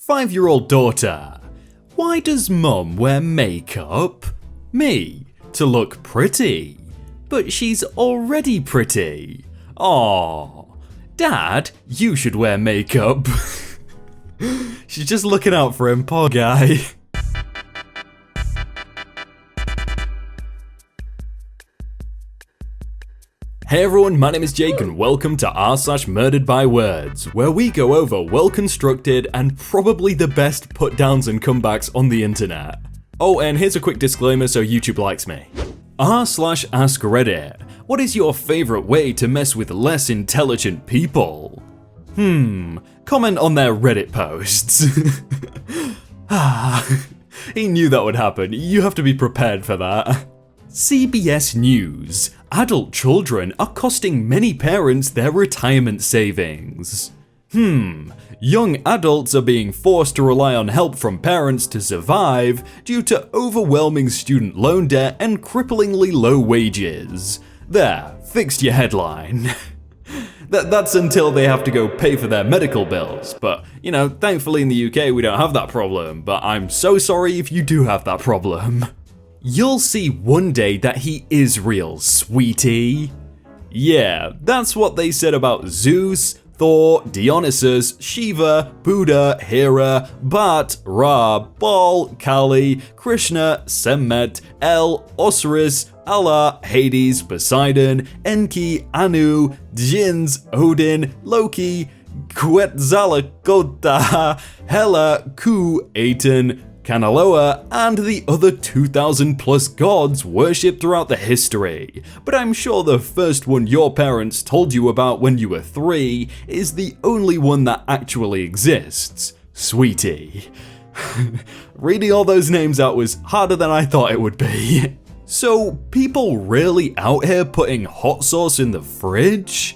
5-year-old daughter. Why does mum wear makeup? Me, to look pretty. But she's already pretty. Aww. Dad, you should wear makeup. She's just looking out for him, poor guy. Hey everyone, my name is Jake and welcome to r/murderedbywords, where we go over well-constructed and probably the best put-downs and comebacks on the internet. Oh, and here's a quick disclaimer so YouTube likes me. r/askreddit. What is your favorite way to mess with less intelligent people? Comment on their Reddit posts. He knew that would happen, you have to be prepared for that. CBS News. Adult children are costing many parents their retirement savings. Young adults are being forced to rely on help from parents to survive due to overwhelming student loan debt and cripplingly low wages. There, fixed your headline. That's until they have to go pay for their medical bills, but you know, thankfully in the UK we don't have that problem, but I'm so sorry if you do have that problem. You'll see one day that he is real, sweetie. Yeah, that's what they said about Zeus, Thor, Dionysus, Shiva, Buddha, Hera, Bat, Ra, Baal, Kali, Krishna, Semet, El, Osiris, Allah, Hades, Poseidon, Enki, Anu, Jinns, Odin, Loki, Quetzalcoatl, Hela, Ku, Aten, Kanaloa, and the other 2,000 plus gods worshipped throughout the history. But I'm sure the first one your parents told you about when you were 3 is the only one that actually exists, sweetie. Reading all those names out was harder than I thought it would be. So, people really out here putting hot sauce in the fridge?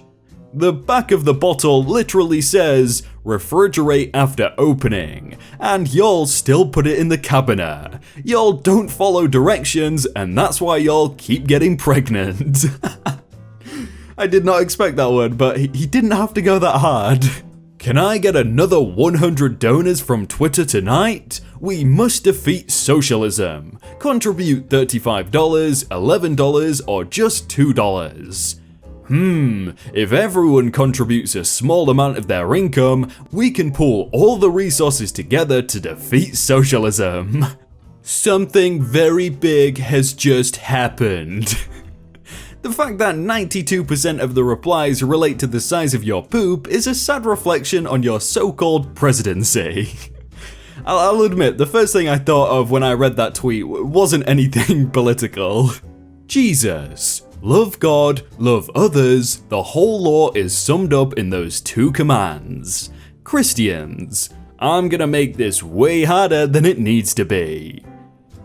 The back of the bottle literally says, refrigerate after opening, and y'all still put it in the cabinet. Y'all don't follow directions, and that's why y'all keep getting pregnant. I did not expect that one, but he didn't have to go that hard. Can I get another 100 donors from Twitter tonight? We must defeat socialism. Contribute $35, $11, or just $2. If everyone contributes a small amount of their income, we can pool all the resources together to defeat socialism. Something very big has just happened. The fact that 92% of the replies relate to the size of your poop is a sad reflection on your so-called presidency. I'll admit, the first thing I thought of when I read that tweet wasn't anything political. Jesus. Love God, love others, the whole law is summed up in those 2 commands. Christians, I'm gonna make this way harder than it needs to be.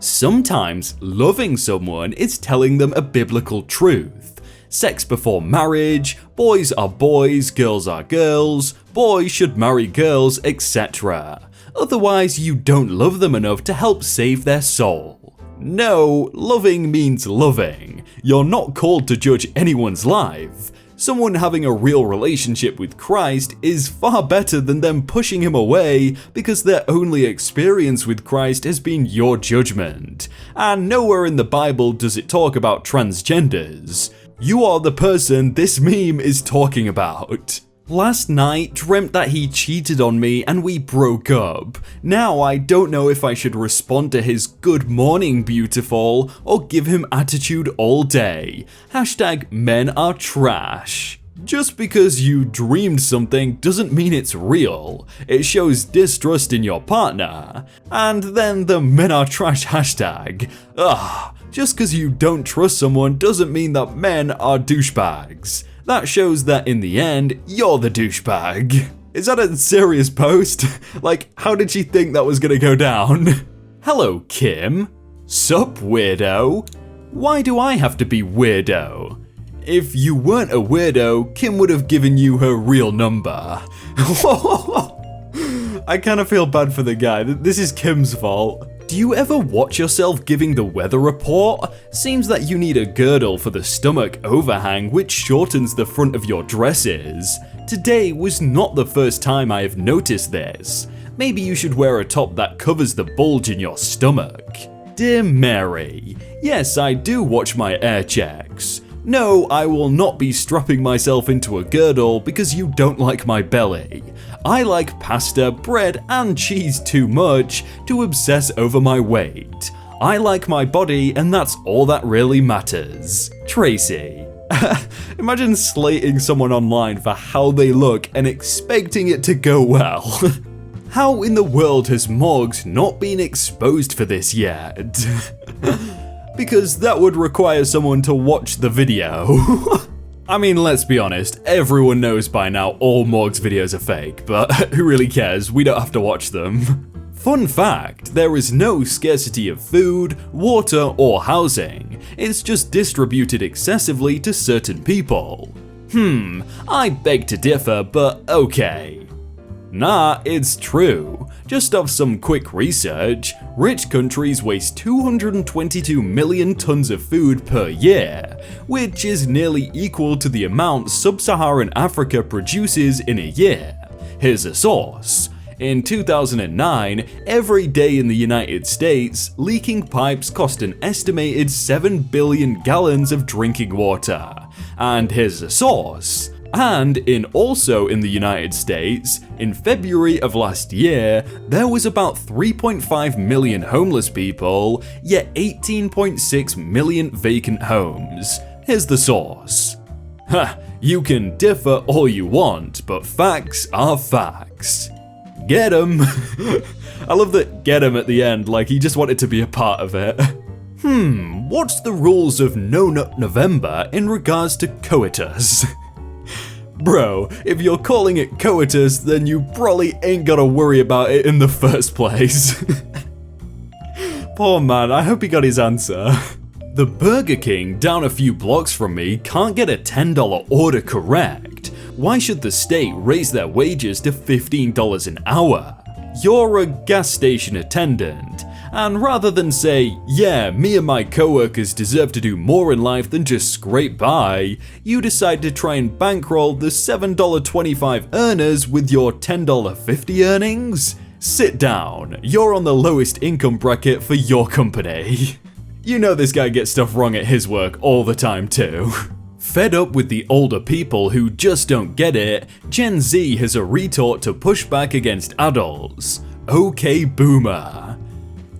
Sometimes loving someone is telling them a biblical truth. Sex before marriage, boys are boys, girls are girls, boys should marry girls, etc. Otherwise you don't love them enough to help save their soul. No, loving means loving. You're not called to judge anyone's life. Someone having a real relationship with Christ is far better than them pushing him away because their only experience with Christ has been your judgment. And nowhere in the Bible does it talk about transgenders. You are the person this meme is talking about. Last night dreamt that he cheated on me and we broke up. Now I don't know if I should respond to his good morning beautiful or give him attitude all day. #men are trash. Just because you dreamed something doesn't mean it's real. It shows distrust in your partner. And then the men are trash hashtag. Just because you don't trust someone doesn't mean that men are douchebags. That shows that in the end, you're the douchebag. Is that a serious post? Like, how did she think that was gonna go down? Hello, Kim. Sup, weirdo? Why do I have to be weirdo? If you weren't a weirdo, Kim would have given you her real number. I kind of feel bad for the guy. This is Kim's fault. Do you ever watch yourself giving the weather report? Seems that you need a girdle for the stomach overhang which shortens the front of your dresses. Today was not the first time I have noticed this. Maybe you should wear a top that covers the bulge in your stomach. Dear Mary, yes, I do watch my air checks. No, I will not be strapping myself into a girdle because you don't like my belly. I like pasta, bread, and cheese too much to obsess over my weight. I like my body, and that's all that really matters. Tracy. Imagine slating someone online for how they look and expecting it to go well. How in the world has Morgs not been exposed for this yet? Because that would require someone to watch the video. I mean, let's be honest, everyone knows by now all Morgs videos are fake, but who really cares? We don't have to watch them. Fun fact, there is no scarcity of food, water, or housing. It's just distributed excessively to certain people. I beg to differ, but okay. Nah, it's true. Just off some quick research, rich countries waste 222 million tons of food per year, which is nearly equal to the amount sub-Saharan Africa produces in a year. Here's a source. In 2009, every day in the United States, leaking pipes cost an estimated 7 billion gallons of drinking water. And here's a source. And also in the United States, in February of last year, there was about 3.5 million homeless people, yet 18.6 million vacant homes. Here's the source. You can differ all you want, but facts are facts. Get 'em! I love that get 'em at the end, like he just wanted to be a part of it. What's the rules of No Nut November in regards to coitus? Bro, if you're calling it coitus, then you probably ain't gotta worry about it in the first place. Poor man, I hope he got his answer. The Burger King down a few blocks from me can't get a $10 order correct. Why should the state raise their wages to $15 an hour? You're a gas station attendant, and rather than say, yeah, me and my coworkers deserve to do more in life than just scrape by, you decide to try and bankroll the $7.25 earners with your $10.50 earnings? Sit down, you're on the lowest income bracket for your company. You know this guy gets stuff wrong at his work all the time too. Fed up with the older people who just don't get it, Gen Z has a retort to push back against adults. OK Boomer.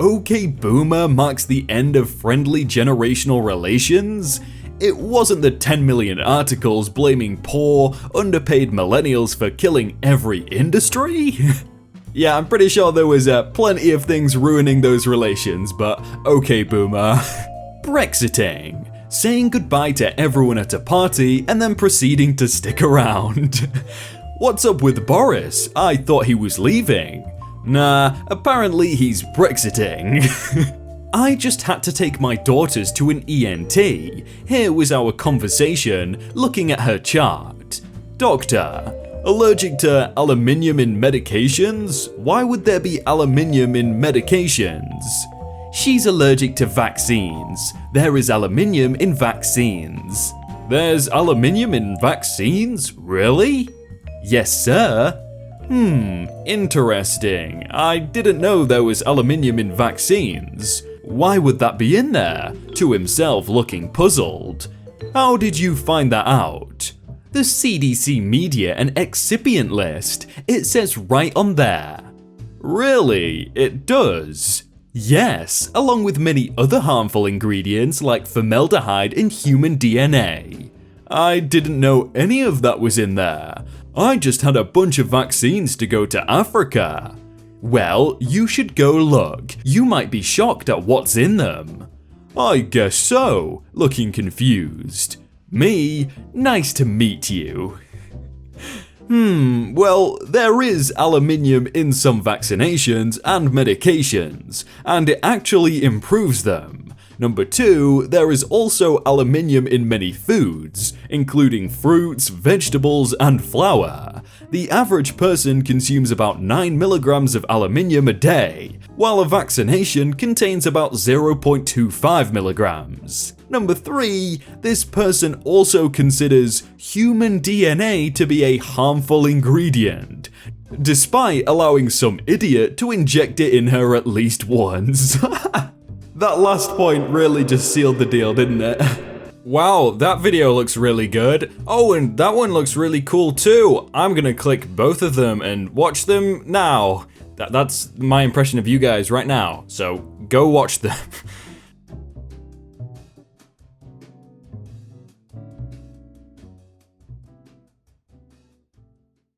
OK Boomer marks the end of friendly generational relations? It wasn't the 10 million articles blaming poor, underpaid millennials for killing every industry? Yeah, I'm pretty sure there was plenty of things ruining those relations, but OK Boomer. Brexiting. Saying goodbye to everyone at a party and then proceeding to stick around. What's up with Boris? I thought he was leaving. Nah, apparently he's Brexiting. I just had to take my daughters to an ENT. Here was our conversation, looking at her chart. Doctor, allergic to aluminium in medications? Why would there be aluminium in medications? She's allergic to vaccines. There is aluminium in vaccines. There's aluminium in vaccines? Really? Yes, sir. Interesting. I didn't know there was aluminium in vaccines. Why would that be in there? To himself, looking puzzled. How did you find that out? The CDC media and excipient list. It says right on there. Really? It does? Yes, along with many other harmful ingredients like formaldehyde in human DNA. I didn't know any of that was in there. I just had a bunch of vaccines to go to Africa. Well, you should go look. You might be shocked at what's in them. I guess so, looking confused. Me? Nice to meet you. Well, there is aluminium in some vaccinations and medications, and it actually improves them. Number 2, there is also aluminium in many foods, including fruits, vegetables, and flour. The average person consumes about 9 milligrams of aluminium a day, while a vaccination contains about 0.25 milligrams. Number 3, this person also considers human DNA to be a harmful ingredient. despite allowing some idiot to inject it in her at least once. That last point really just sealed the deal, didn't it? Wow, that video looks really good. Oh, and that one looks really cool too. I'm gonna click both of them and watch them now. That's my impression of you guys right now, so go watch them.